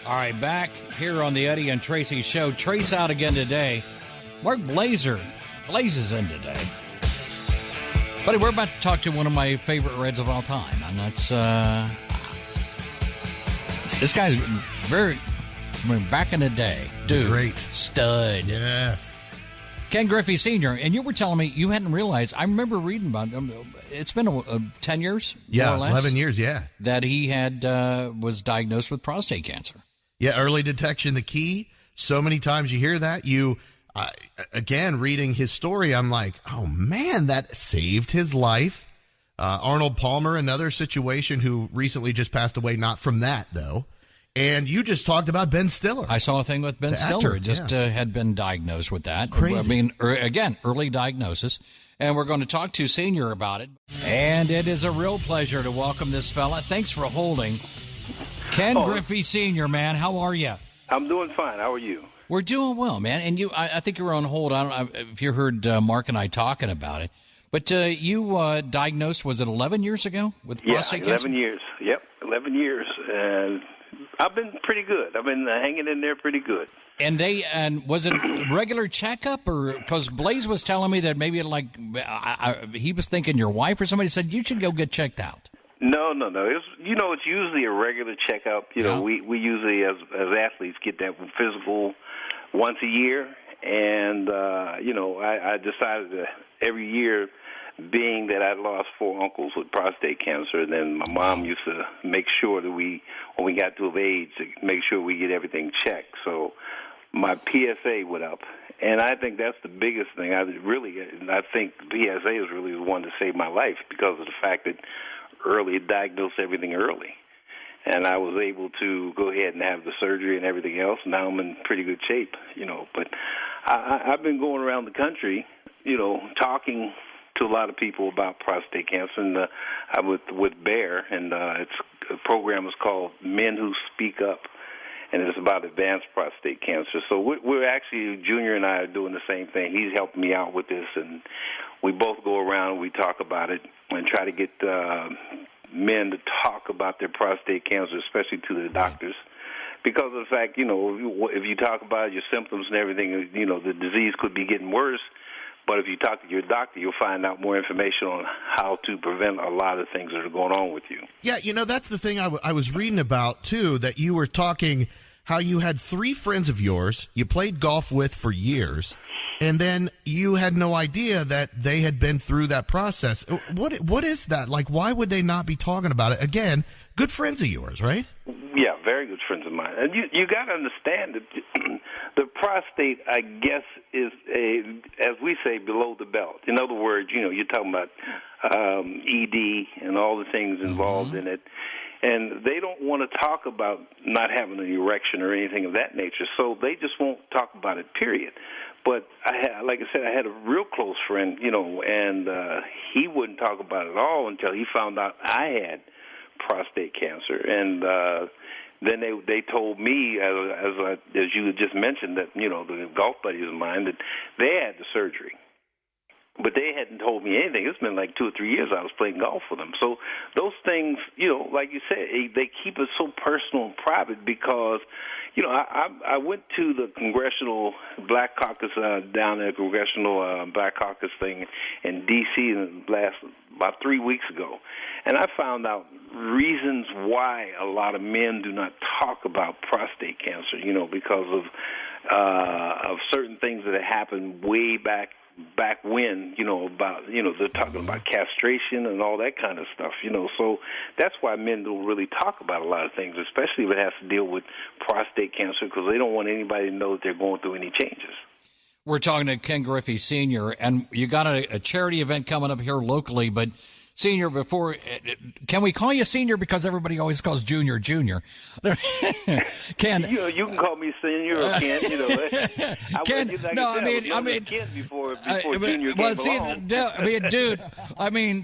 All right, back here on the Eddie and Tracy show. Trace out again today. Mark Blazes in today. Buddy, we're about to talk to one of my favorite Reds of all time, and that's this guy's back in the day, dude, great stud. Yes. Ken Griffey Sr., and you were telling me you hadn't realized. I remember reading about him. It's been 10 years, yeah, more or less, 11 years, yeah, that he had was diagnosed with prostate cancer. Yeah, early detection, the key. So many times you hear that. Again, reading his story, I'm like, oh man, that saved his life. Arnold Palmer, another situation, who recently just passed away, not from that though. And you just talked about Ben Stiller. I saw a thing with Ben Stiller. Had been diagnosed with that. Crazy. I mean, again, early diagnosis. And we're going to talk to Senior about it. And it is a real pleasure to welcome this fella. Thanks for holding. Ken Griffey Sr., man, how are you? I'm doing fine. How are you? We're doing well, man. And I think you were on hold. I don't know if you heard Mark and I talking about it. But you diagnosed, was it 11 years ago with prostate cancer? 11 years. Yep, 11 years. And I've been pretty good. I've been hanging in there pretty good. And was it a regular checkup, or because Blaze was telling me that maybe he was thinking your wife or somebody said you should go get checked out. No. It's usually a regular checkup. We usually as athletes get that physical once a year, and I decided to every year. Being that I lost 4 uncles with prostate cancer, and then my mom used to make sure that when we got to age, to make sure we get everything checked. So my PSA went up, and I think that's the biggest thing. I think the PSA is really the one to save my life because of the fact that diagnosed everything early. And I was able to go ahead and have the surgery and everything else. Now I'm in pretty good shape, But I've been going around the country, talking to a lot of people about prostate cancer, and I'm with Bear, and the program is called Men Who Speak Up, and it's about advanced prostate cancer. So we're actually, Junior and I are doing the same thing. He's helping me out with this, and we both go around, we talk about it, and try to get men to talk about their prostate cancer, especially to the doctors. Because of the fact, if you talk about your symptoms and everything, the disease could be getting worse. But if you talk to your doctor, you'll find out more information on how to prevent a lot of things that are going on with you. Yeah, that's the thing I was reading about, too, that you were talking how you had 3 friends of yours you played golf with for years, and then you had no idea that they had been through that process. What is that? Like, why would they not be talking about it? Again, good friends of yours, right? Yeah, very good friends of mine. And you got to understand that the prostate, I guess, is as we say, below the belt. In other words, you're talking about ED and all the things involved in it. And they don't want to talk about not having an erection or anything of that nature, so they just won't talk about it, period. But like I said, I had a real close friend, and he wouldn't talk about it at all until he found out I had prostate cancer. And then they told me, as you just mentioned, that the golf buddies of mine, that they had the surgery, but they hadn't told me anything. It's been like 2 or 3 years I was playing golf with them. So those things, like you said, they keep it so personal and private because, I went to the Congressional Black Caucus down there, Congressional Black Caucus thing in D.C. about 3 weeks ago, and I found out reasons why a lot of men do not talk about prostate cancer, because of certain things that have happened way back when, they're talking about castration and all that kind of stuff, so that's why men don't really talk about a lot of things, especially if it has to deal with prostate cancer, because they don't want anybody to know that they're going through any changes. We're talking to Ken Griffey Sr., and you got a charity event coming up here locally, but Senior, can we call you Senior because everybody always calls Junior Junior? Ken, you can call me Senior or Ken. Ken, I mean, Ken before Junior came along. Dude,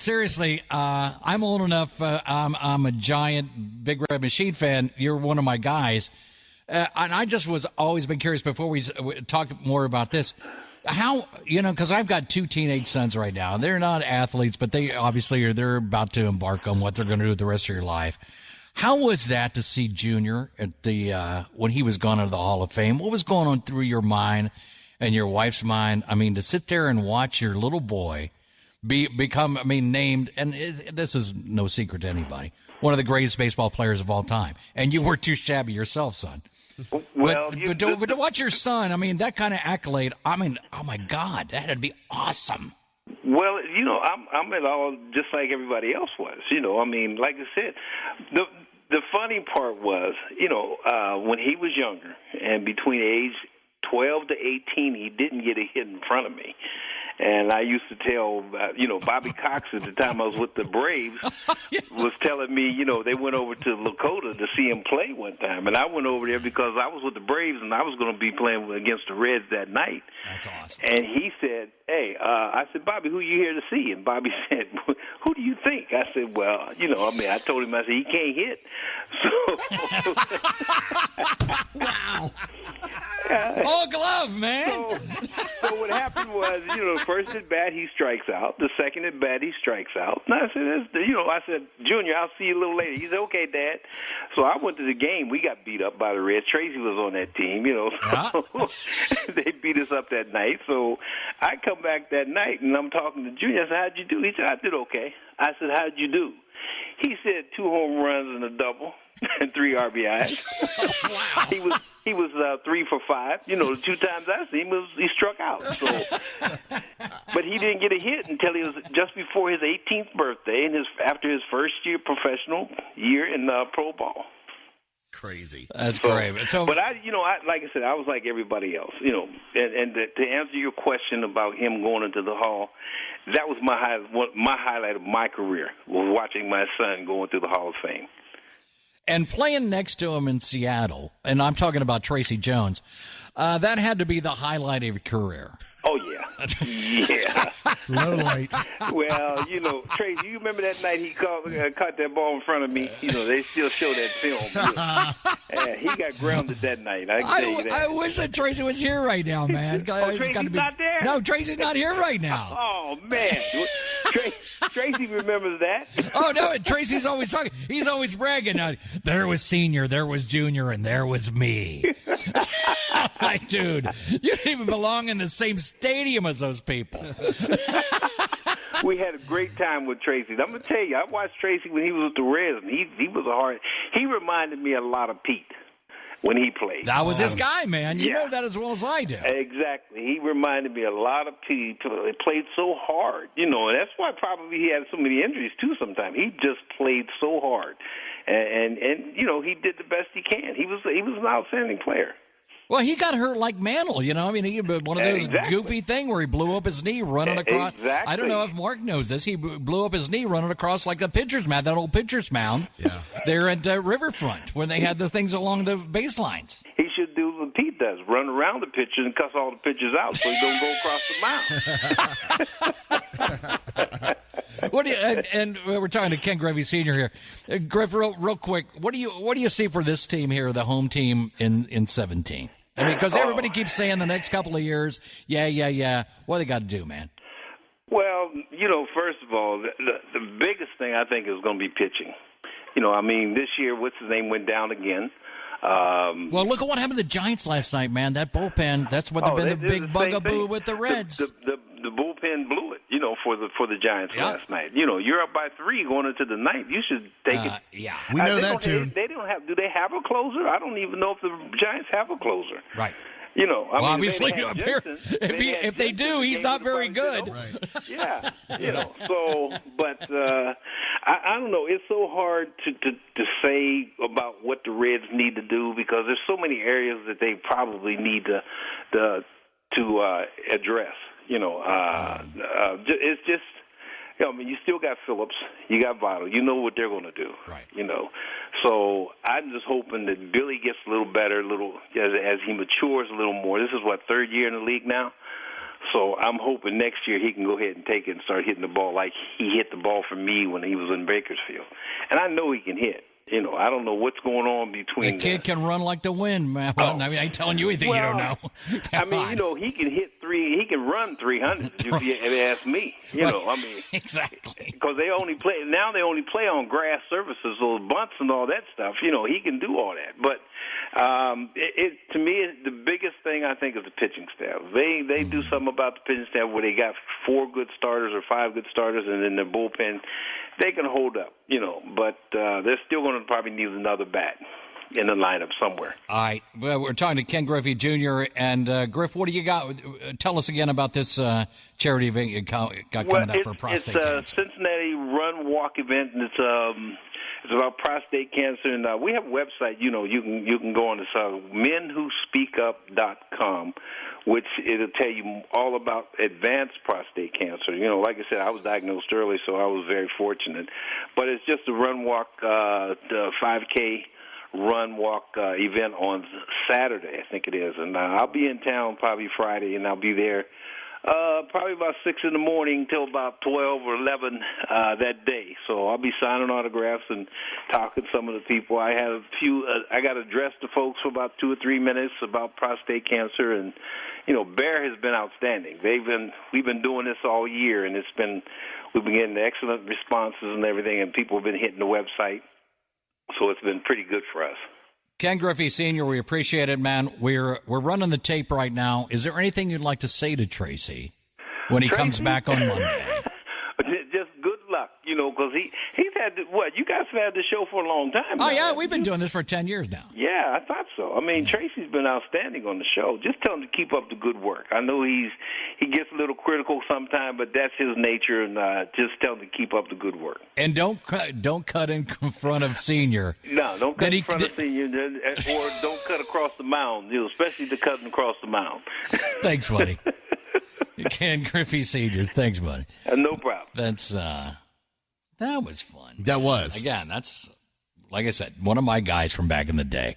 seriously, I'm old enough. I'm a giant Big Red Machine fan. You're one of my guys, and I just was always been curious before we talk more about this. How, because I've got 2 teenage sons right now. They're not athletes, but they obviously they're about to embark on what they're going to do with the rest of your life. How was that to see Junior at the when he was gone into the Hall of Fame? What was going on through your mind and your wife's mind? I mean, to sit there and watch your little boy become, named, and this is no secret to anybody, one of the greatest baseball players of all time. And you weren't too shabby yourself, son. Well, but to watch your son, that kind of accolade, oh my God, that'd be awesome. Well, I'm at all just like everybody else was. Like I said, the funny part was, when he was younger and between age 12 to 18, he didn't get a hit in front of me. And I used to tell, Bobby Cox at the time I was with the Braves was telling me, they went over to Lakota to see him play one time. And I went over there because I was with the Braves and I was going to be playing against the Reds that night. That's awesome. And he said, hey, I said, Bobby, who you here to see? And Bobby said, who do you think? I said, well, I told him, I said, he can't hit. So, wow. Oh, glove, man. So what happened was, the first at bat he strikes out, the second at bat he strikes out. And I said, Junior, I'll see you a little later. He said, okay, Dad. So I went to the game. We got beat up by the Reds. Tracy was on that team, so they beat us up that night. So I come back that night and I'm talking to Junior. I said, how'd you do? He said, I did okay. I said, how'd you do? He said 2 home runs and a double and 3 RBIs. Wow. He was 3 for 5. The 2 times I seen him, he struck out. So, but he didn't get a hit until he was just before his 18th birthday and after his first year professional year in pro ball. Crazy. That's great. So, but I like I said, I was like everybody else. And to answer your question about him going into the Hall, that was my highlight of my career was watching my son go into the Hall of Fame. And playing next to him in Seattle, and I'm talking about Tracy Jones, that had to be the highlight of your career. Oh, yeah. Yeah. Low light. Well, Tracy, you remember that night he caught that ball in front of me? They still show that film. He got grounded that night. I can tell you that. I wish that Tracy was here right now, man. Tracy's not there? No, Tracy's not here right now. Oh, man. Tracy remembers that. Oh, no, Tracy's always talking. He's always bragging. There was Senior, there was Junior, and there was me. Like, dude, you didn't even belong in the same stadium as those people. We had a great time with Tracy. I'm going to tell you, I watched Tracy when he was with the Reds, and he was he reminded me a lot of Pete when he played. That was his guy, man. You know that as well as I do. Exactly. He reminded me a lot of Pete. He played so hard, and that's why probably he had so many injuries, too, sometimes. He just played so hard. And he did the best he can. He was an outstanding player. Well, he got hurt like Mantle, he one of those goofy thing where he blew up his knee running across. Exactly. I don't know if Mark knows this. He blew up his knee running across like the pitcher's mound, that old pitcher's mound. Yeah. There at Riverfront where they had the things along the baselines. He should do what Pete does, run around the pitcher and cuss all the pitchers out so he don't go across the mound. What do you? And we're talking to Ken Griffey Sr. here. Griff, real quick, what do you see for this team here, the home team in 17? Because everybody keeps saying the next couple of years, yeah. What do they got to do, man? Well, first of all, the biggest thing I think is going to be pitching. This year, what's his name went down again. Well, look at what happened to the Giants last night, man. That bullpen, that's what been the big bugaboo with the Reds. The bullpen blew it, for the Giants last night. You're up by 3 going into the ninth. You should take it. Yeah, we know that too. They don't have. Do they have a closer? I don't even know if the Giants have a closer. Right. Obviously, if they do, he's not very good. Right. Yeah, So, but I don't know. It's so hard to say about what the Reds need to do because there's so many areas that they probably need to address. It's just. You still got Phillips, you got Vital. You know what they're going to do, right? So I'm just hoping that Billy gets a little better, as he matures a little more. This is 3rd year in the league now, so I'm hoping next year he can go ahead and take it and start hitting the ball like he hit the ball for me when he was in Bakersfield. And I know he can hit. I don't know what's going on between the kid can run like the wind, man. Well, I ain't telling you anything you don't know. He can hit he can run 300 if you ask me. Exactly. Because they only play on grass surfaces, those bunts and all that stuff. He can do all that. But to me, the biggest thing I think is the pitching staff. They do something about the pitching staff where they got 4 good starters or 5 good starters, and then their bullpen, they can hold up, but they're still going to probably need another bat in the lineup somewhere. All right. Well, we're talking to Ken Griffey Jr. And Griff, what do you got? Tell us again about this charity event you got coming up for prostate cancer. It's a Cincinnati Run Walk event, and it's about prostate cancer. And we have a website. You can go on this menwhospeakup.com, which it'll tell you all about advanced prostate cancer. Like I said, I was diagnosed early, so I was very fortunate. But it's just a run walk, the 5K run walk event on Saturday, I think it is. And I'll be in town probably Friday, and I'll be there probably about 6 in the morning till about 12 or 11 that day. So I'll be signing autographs and talking to some of the people. I have I got to address the folks for about 2 or 3 minutes about prostate cancer. And, Bear has been outstanding. We've been doing this all year, and we've been getting excellent responses and everything, and people have been hitting the website. So it's been pretty good for us. Ken Griffey Sr., we appreciate it, man. We're running the tape right now. Is there anything you'd like to say to Tracy when he comes back on Monday? Just good luck, because he's had you guys have had the show for a long time. Oh, yeah, we've been doing this for 10 years now. Yeah, I thought so. Tracy's been outstanding on the show. Just tell him to keep up the good work. I know he gets a little critical sometimes, but that's his nature, and just tell him to keep up the good work. And don't cut in front of Senior. No, don't cut in front of Senior, or don't cut across the mound, especially the cutting across the mound. Thanks, buddy. Ken Griffey Sr., thanks, buddy. No problem. That's that was fun. That was. Again, that's, like I said, one of my guys from back in the day.